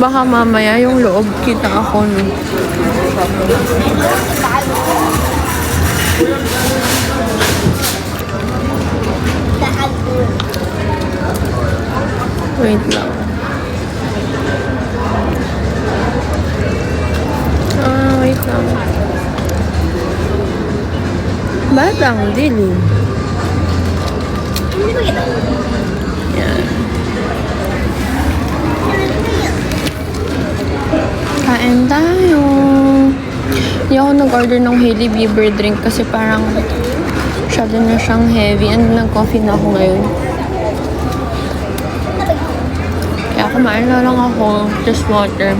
Baka mamaya yung loob kita ako, no? Wait lang. Wait lang. Batang dilim. Yan. Kain tayo. Hindi ako nag-order ng Hailey Bieber drink kasi parang masyado na siyang heavy and nag-coffee na ako ngayon. Kaya kumain na lang ako, just water.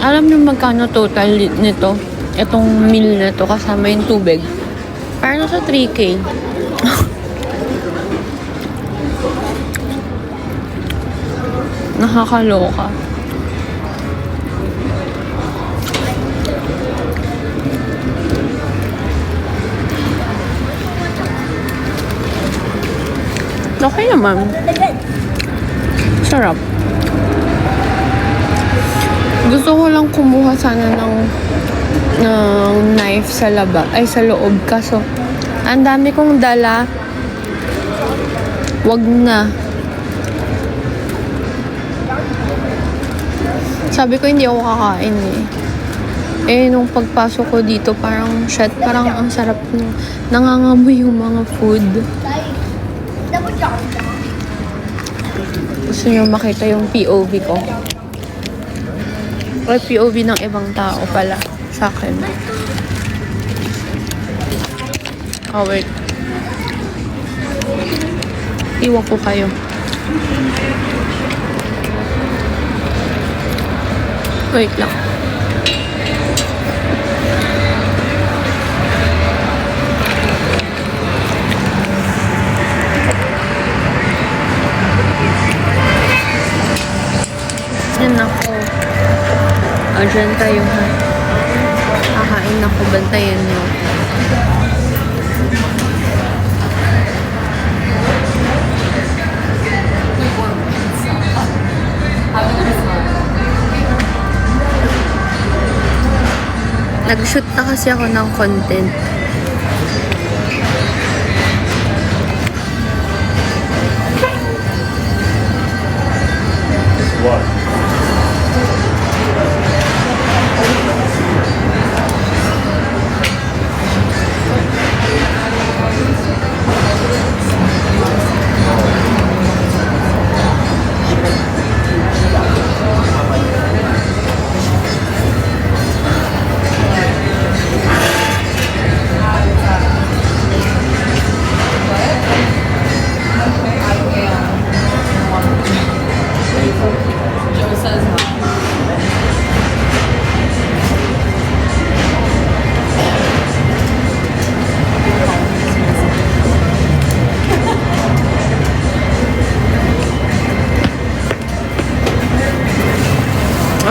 Alam niyo magkano total nito? Itong meal na to kasama yung tubig. Parang nasa 3K. Nakakaloka. Okay naman. Sarap. Gusto ko lang kumuha sana ng knife sa sa loob. Kaso, ang dami kong dala. Wag na. Sabi ko hindi ako kakain eh. Nung pagpasok ko dito, parang ang sarap nung nangangamoy yung mga food. Gusto nyo makita yung POV ko? Or POV ng ibang tao pala sa akin. Oh, wait. Iwan ko kayo. Wait lang. Yan ako. Diyan tayo ha. Kakain ako. Bantayan nyo. Nag-shoot na kasi ako ng content. What?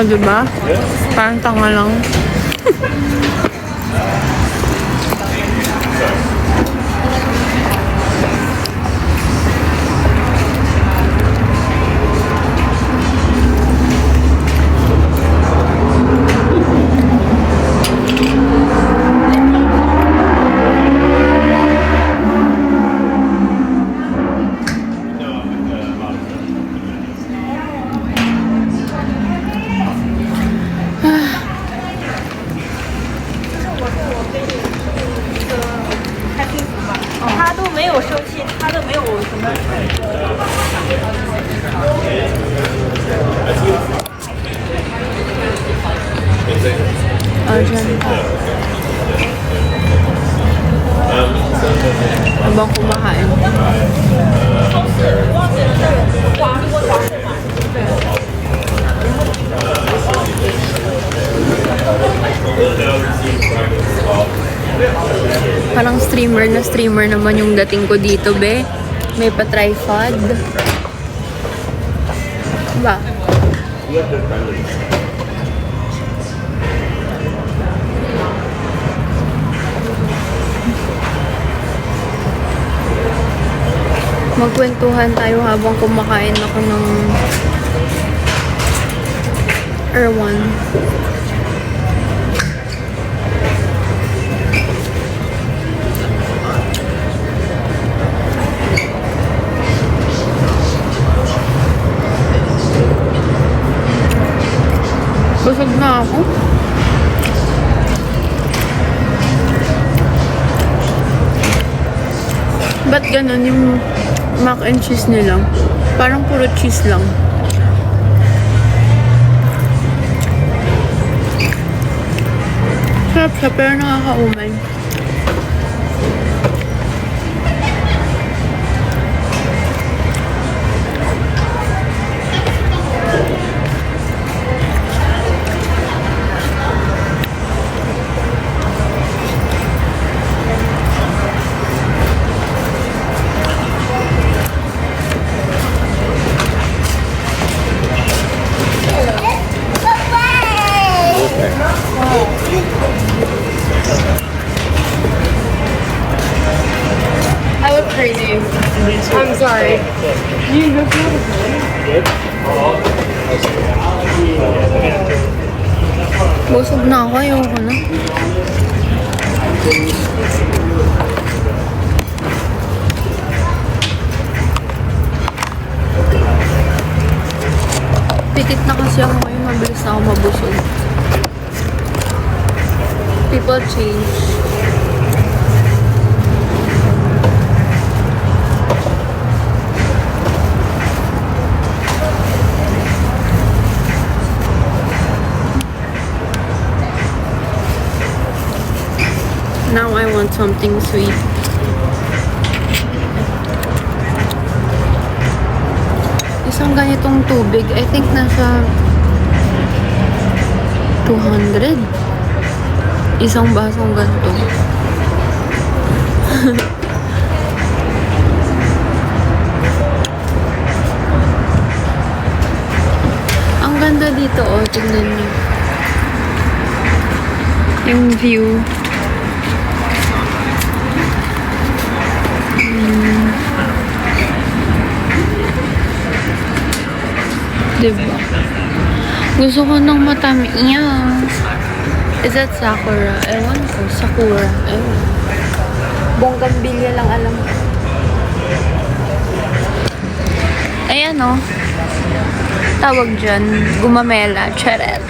Diba? Parang tanga lang. Dyan pa. Habang kumakain. Parang streamer na streamer naman yung dating ko dito, be. May pa-tripod. Ba? Magkwentuhan tayo habang kumakain ako ng Erwan. Busog na ako. Ba't ganun yung mac and cheese nila? Parang puro cheese lang. Sarap siya pero nakakaumay. I look crazy. I'm sorry. You look good. Busog na ako. Ayoko na. Pitit na kasi ako ngayon. Mabilis na ako mabusog. People change. Now I want something sweet. Isang ganitong tubig, I think nasa 200. Isang basong ganito. Ang ganda dito, oh. Tingnan niyo. Yung view. Diba? Gusto ko ng matamis. Is that Sakura? Ewan ko. Sakura. Ewan. Bonggambilya lang alam ko. Ayan o. Tawag dyan. Gumamela. Charet.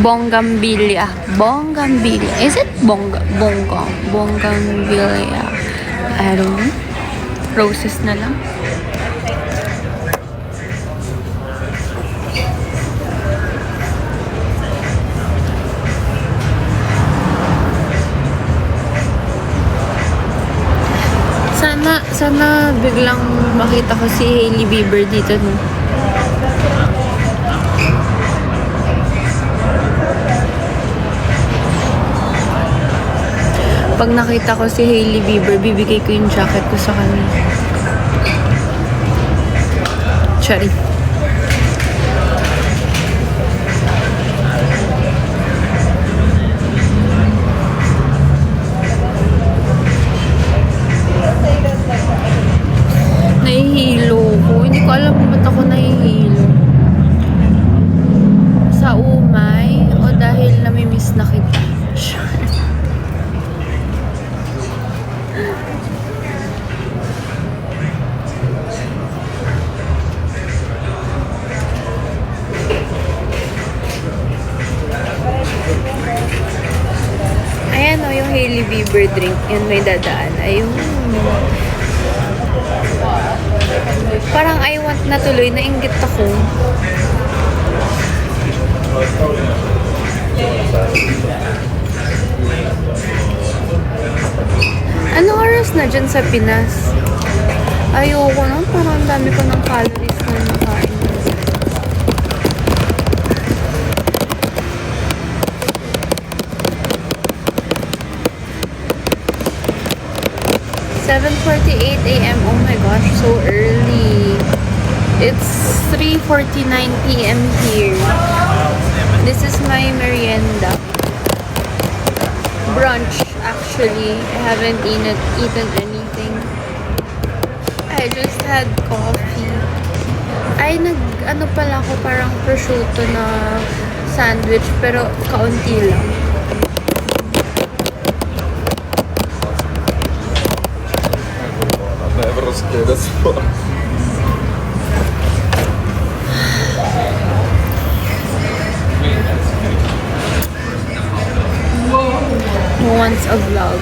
Bonggambilya. Bonggambilya. Is it Bonggambilya? I don't know. Roses na lang. Sana biglang makita ko si Hailey Bieber dito, no? Pag nakita ko si Hailey Bieber, bibigay ko yung jacket ko sa kanya. Sorry. Nahihilo ko. Hindi ko alam kung ba't ako nahihilo. Sa umay o dahil namimiss na kita. Ayan o, yung Hailey Bieber drink. Yan may dadaan. Ayun. Parang I want na tuloy. Nainggit ako. Ano oras na dyan sa Pinas? Ayoko na. Parang ang dami ko ng calories na nakain. 7:48 a.m. Oh my gosh, so early. It's 3:49 p.m. here. This is my merienda. Brunch, actually. I haven't eaten anything. I just had coffee. Ay, ano pala ako, parang prosciutto na sandwich, pero kaunti lang. Never scared as fuck. Who wants a vlog?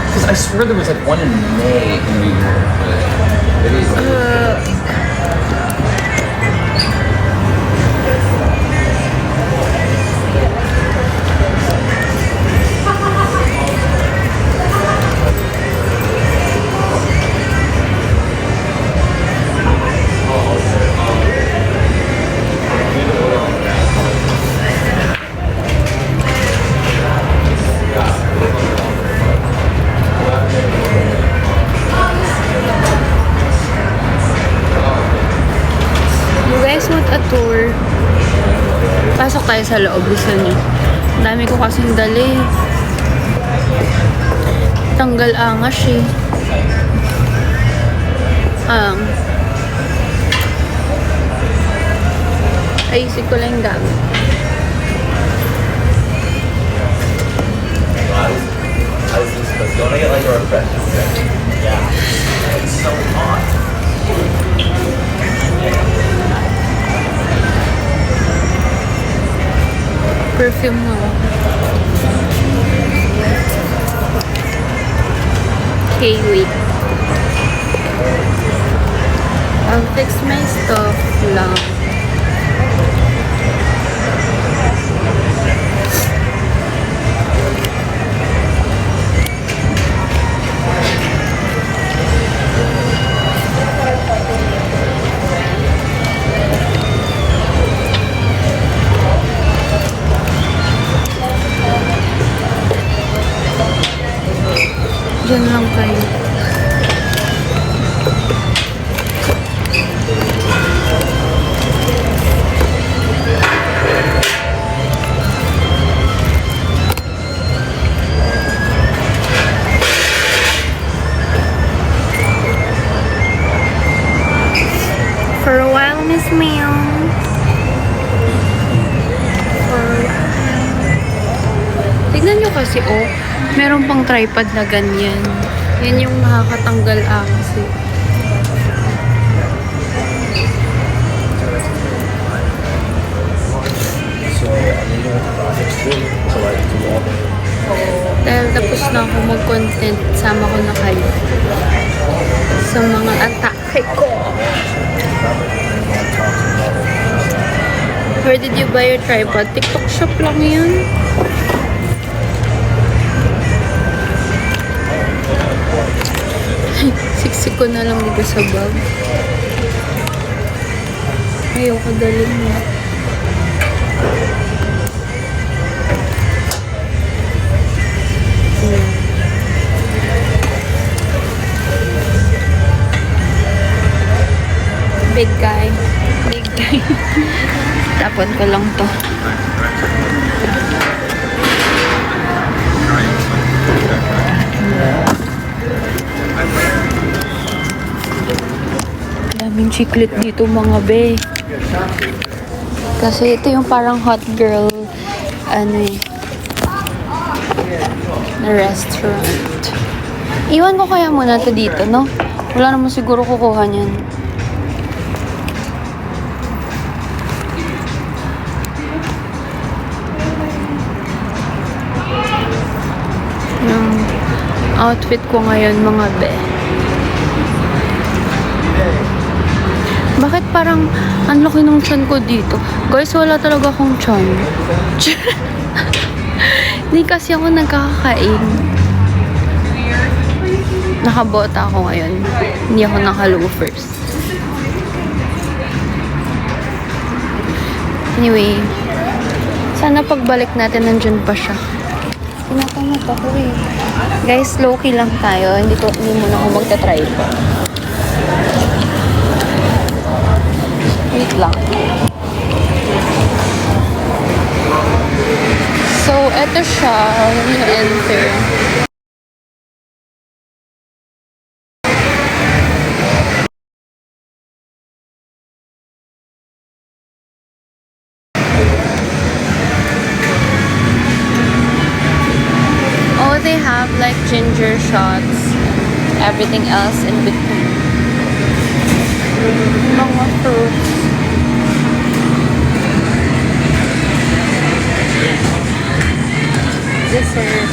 Because I swear there was like one in May in New York, but maybe it's like You guys want a tour? Pasok tayo sa loob, gusto niyo. Ang dami ko kasing dali. Tanggal angas eh. Ayusin ko lang yung gamit. I was just supposed to go. I get like a refreshment. Yeah. It's so hot. Perfume mo. Okay, wait. I'll fix my stuff lang. Diyan lang kayo. For a while, Miss Ma'am. Tignan nyo kasi, oh. Meron pang tripod na ganyan. Yan yung nakakatanggal kasi. So, I'm leaving with the projects too. So, like, tomorrow. Dahil tapos na ako mag-content, sama ko na kayo. Sa mga atake ko. Where did you buy your tripod? TikTok shop lang yan. Siksik ko na lang dito sa bag. Ayoko dalhin mo. Big guy. Big guy. Tapon ko lang to. Daming chiclet dito mga be. Kasi ito yung parang hot girl na restaurant. Iwan ko kaya muna to dito, no? Wala naman siguro kukuha niyan. Yung outfit ko ngayon mga be. Bakit parang ang laki ng tiyan ko dito? Guys, wala talaga akong tiyan. Hindi kasi ako nagkakakain. Nakabota ako ngayon. Hindi ako naka-loafers. Anyway, sana pagbalik natin nandyan pa siya. Tinatamad ako eh. Guys, low-key lang tayo. Hindi muna ako magta-try pa. Wait Ito siya. When you enter. Oh, they have like ginger shots. Everything else in between. Mga fruits. Dessert.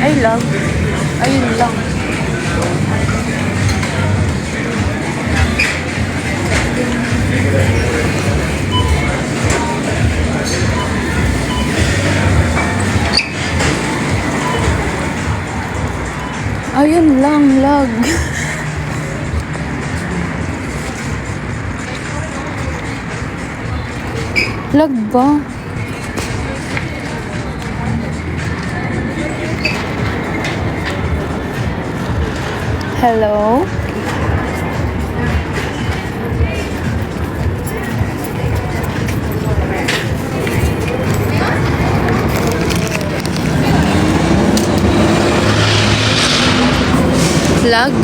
I love. Ayun lang. Ayun lang, lag. Lag ba? Hello? Lag.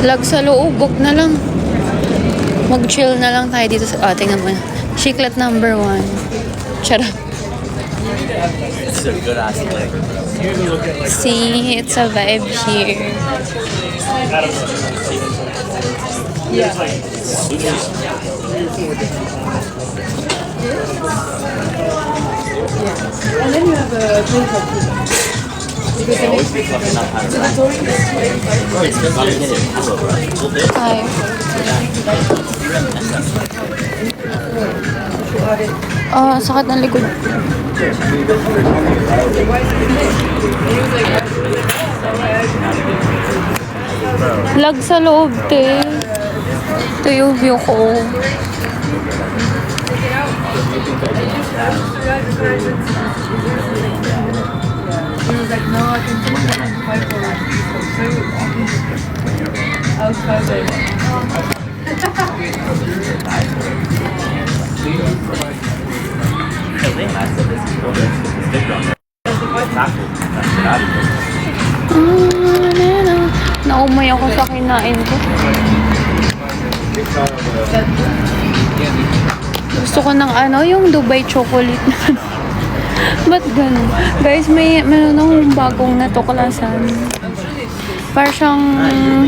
Lag sa loob. Wag na lang. Mag-chill na lang tayo dito sa... tingnan mo. Chiclet number 1. Charot. It's a good ass leg. See, it's a vibe here. And then you have a drink of tea. Because then it's Hi. Sakit ng likod. Lag sa loob, te. Ito yung view ko. He was like, no, I can fight for it. I was like, Naumay ako sa kinain ko. Gusto ko ng yung Dubai chocolate na ba't ganun? Guys, may akong bagong natuklasan. Parang siyang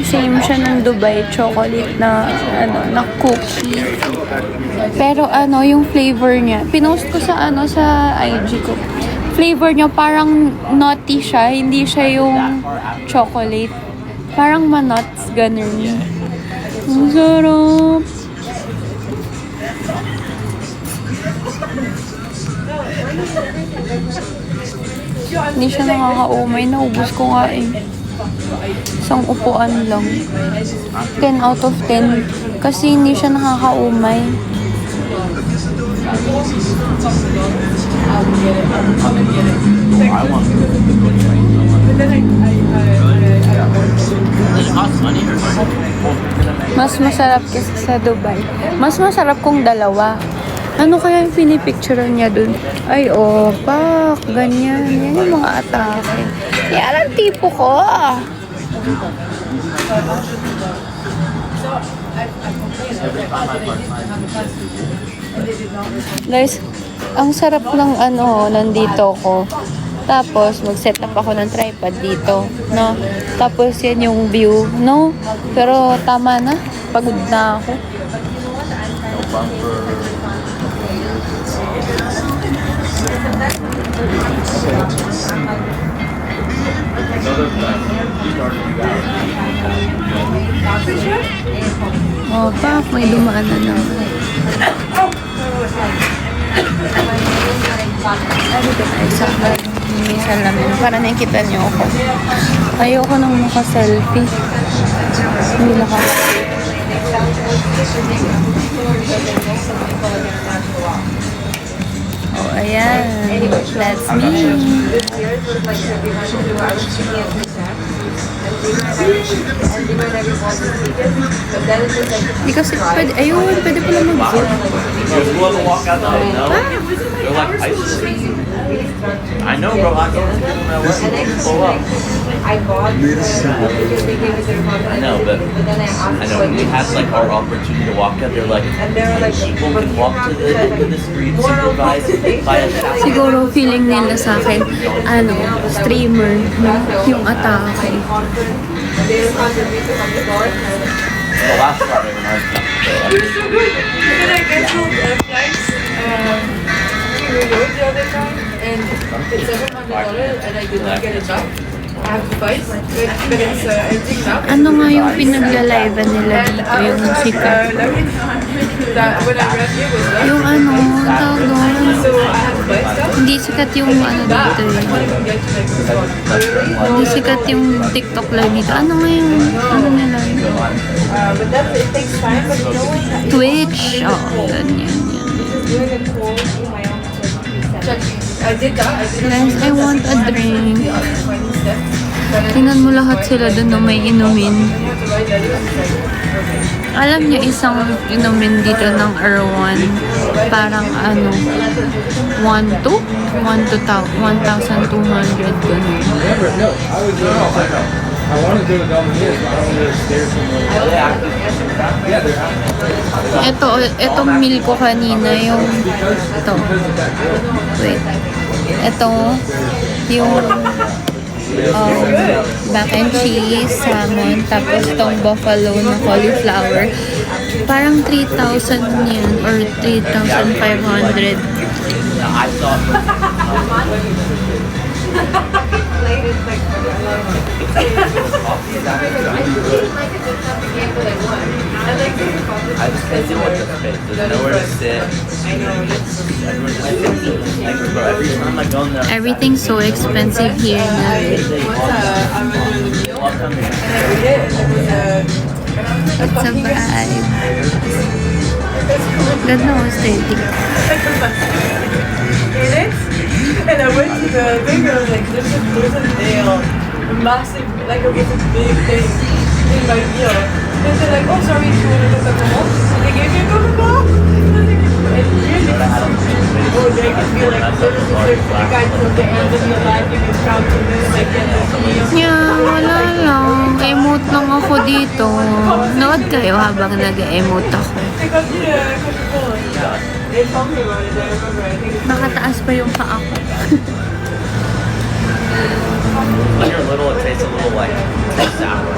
same siya ng Dubai chocolate na na cookie. Pero yung flavor niya, pinost ko sa sa IG ko. Flavor niya parang nutty siya, hindi siya yung chocolate. Parang manuts, ganun. Ang sarap. Hindi siya nakakaumay. Naubos ko nga eh. Isang upuan lang. 10 out of 10. Kasi hindi siya nakakaumay. Mas masarap kasi sa Dubai. Mas masarap kung dalawa. Ano kaya yung pinipicturean niya dun? Ay, pak, ganyan. Yan yung mga atake. Yan ang tipo ko. Guys, ang sarap ng nandito ko. Tapos, mag-set up ako ng tripod dito, no? Tapos, yan yung view, no? Pero, tama na. Pagod na ako. Pak, may dumaan na naman. Dito tayo sa may salamin para nakikita niyo ako. Ayoko nang maka-selfie. Hindi naka-selfie. Oh, ayan. That's me. Because pwede, ayun, pwede pala mag-zoom. There's one to walk out today, no? They're like isolated. I know, bro. I go to school in LA. Pull up. I bought I know, but I know when we had like our opportunity to walk out, they're like, people can walk to the street, supervise, buy a shop. Siguro feeling nila sa akin, ano, streamer, no? Yung atake. The last Friday when I was young. And then I canceled flights to New York the other time, and it's $700, and I did not get it back. I have to fight, but it's ending now. Ano nga yung pinaglalive nila dito, yung sikat? That when I read it was that. Yung ano, ang tawag doon. So I have to fight stuff. Hindi sikat yung ano That dito I eh. can't even get to like this one. Really? Hindi sikat yung TikTok live dito. Ano nga yung, ano nila? But that it takes time, but you know what? Twitch. Oo, ganyan, yan. Doing it cold in my own checking. I did that. I did Guys, I want a drink. Tingnan mo lahat sila dun na may inumin. Alam niyo isang inumin dito ng Erwan, parang ano, 1 to 1,200 ganun. I want to do it down here, but I don't want to stare somewhere. Etong meal ko kanina, yung, ito. Wait. Ito, yung, mac and cheese, salmon, tapos itong buffalo na cauliflower. Parang 3,000 yan, or 3,500. I saw I just can't deal with the space. There's nowhere to sit. Everyone's just sitting. Like, bro, every time I go in there, Everything's so expensive here na. I'll come here. It's a vibe. Ganda ko aesthetic. And I went to the thing, I was like, there's a nail, massive, like it was a big thing in my ear. And they're like, oh, sorry, do you want to look at the wall? So they gave me a Coca-Cola. And really, oh, they can feel like, the guy took the end of your life, you can count to this, like, Yeah, wala lang. Emote lang ako dito. Nood kayo habang nag-emote ako. I got the Coca-Cola. They told me about it, I remember, I think it's Nakataas pa yung paa ko. When you're little, it tastes a little like sour.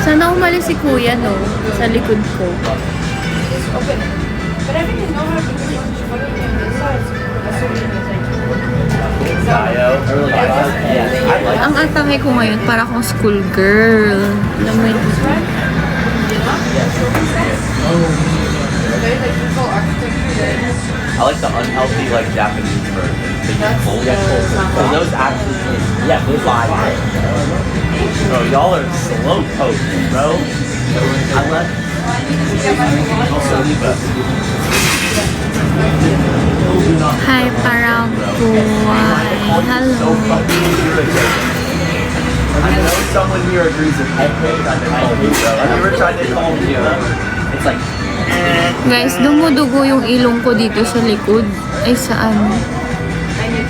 Sana umalis si kuya, no? Sa likod ko. open. But I think they know how to do it on this side. Assuming it's like Sayo. Yeah, I like Ang atake ko ngayon, para akong school girl. Alam mo yun? very like people architecture that I like the unhealthy like Japanese version. The cold. So those actually taste fire. Bro, y'all are slow cooked, bro. I love Hi, Paraguay. Hello. I know someone here agrees with me. Have you ever tried to call me? It's like Guys, dumudugo yung ilong ko dito sa likod. Ay, saan?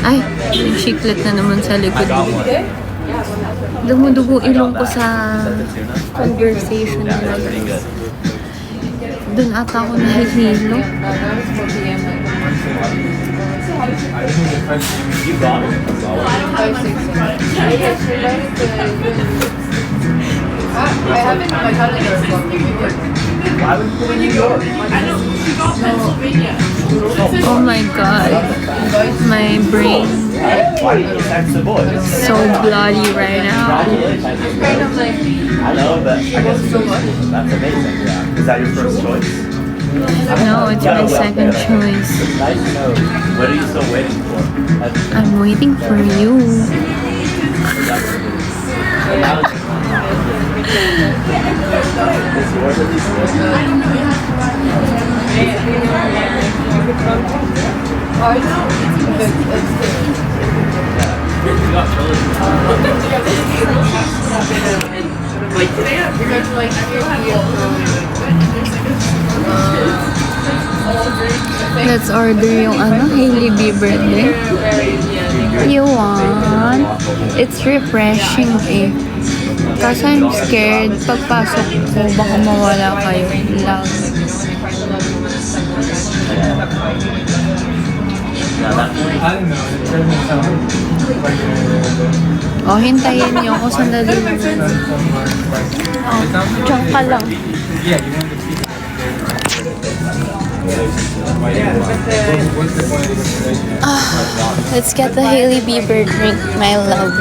Ay, yung chiclet na naman sa likod. Dumudugo ilong ko sa conversation nila. guys. Doon ata ako nahihilo. you got it. I haven't my calendar Why would you go to New York? Oh my god. My brain Why didn't you text the boys? so bloody right now. kind of like I know, but I guess that's amazing. Is that your first choice? No, it's my second choice. Nice to know. What are you still waiting for? I'm waiting for you. I don't know. Let's order yung Hailey Bieber din. You want? It's refreshing eh. Kasi I'm scared pagpasok ko baka mawala kayo. Love. I don't know. It doesn't sound like O, hintayin niyo ako sandali. Diyan ka lang. yeah, you want to see what's the point of the Let's get the Hailey Bieber drink, my love.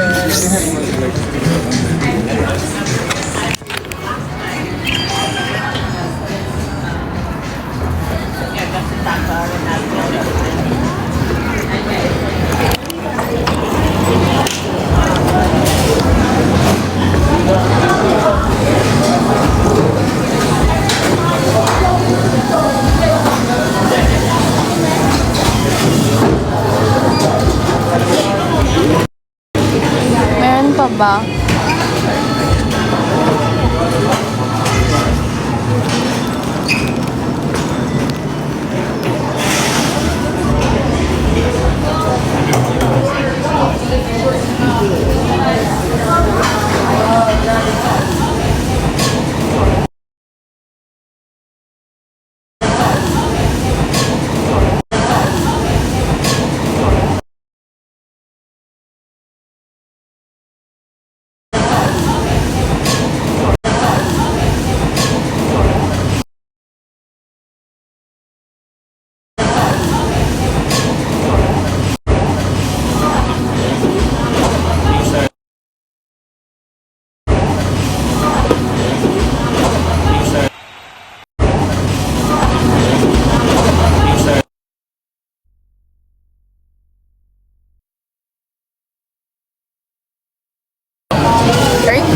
Meron pa ba?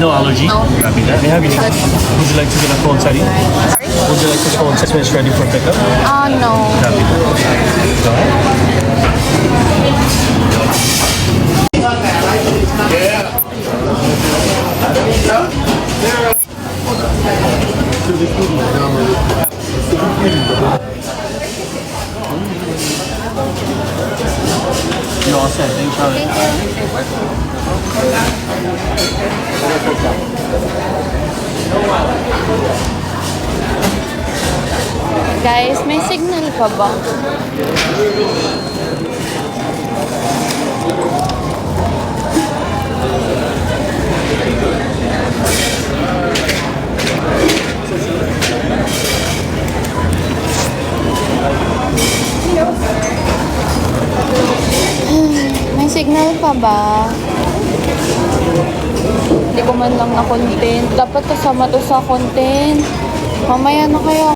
No allergy. No. Copy that. May I have your name? Would you like to get a phone setting? Would you like to phone set when it's ready for pickup? No. Copy that. Go ahead. You're all set. Thanks, Charlie. Guys, may signal pa ba? May signal pa ba? Hindi ko man lang na content. Dapat kasama to sa content. Mamaya na kayo.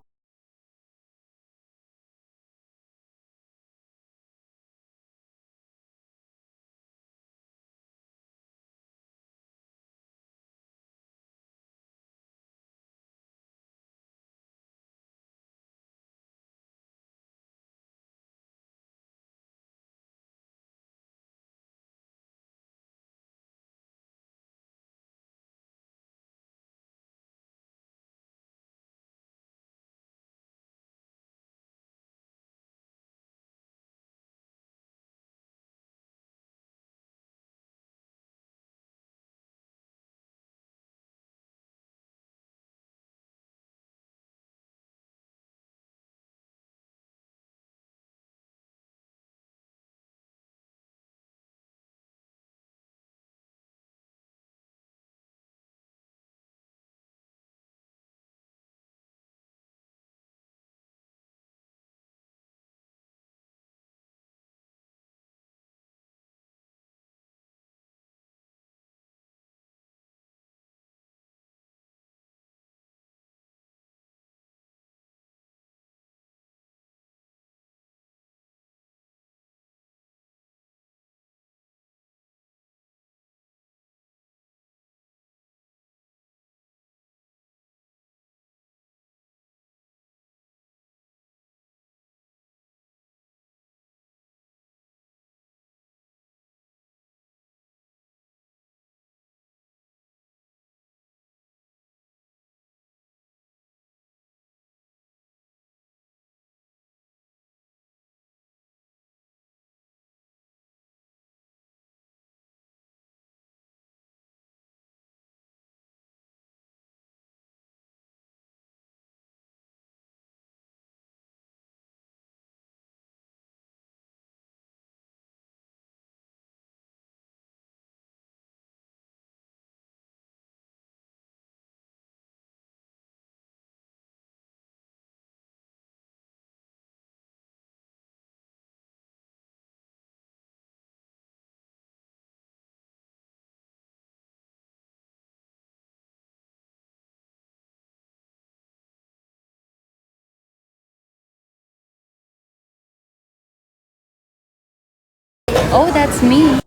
Oh, that's me.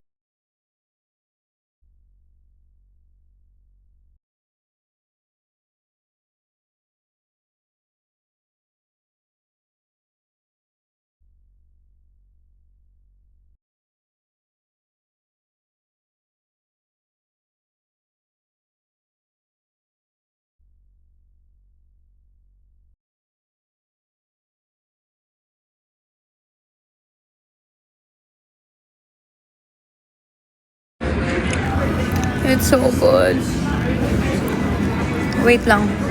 It's so good. Wait lang.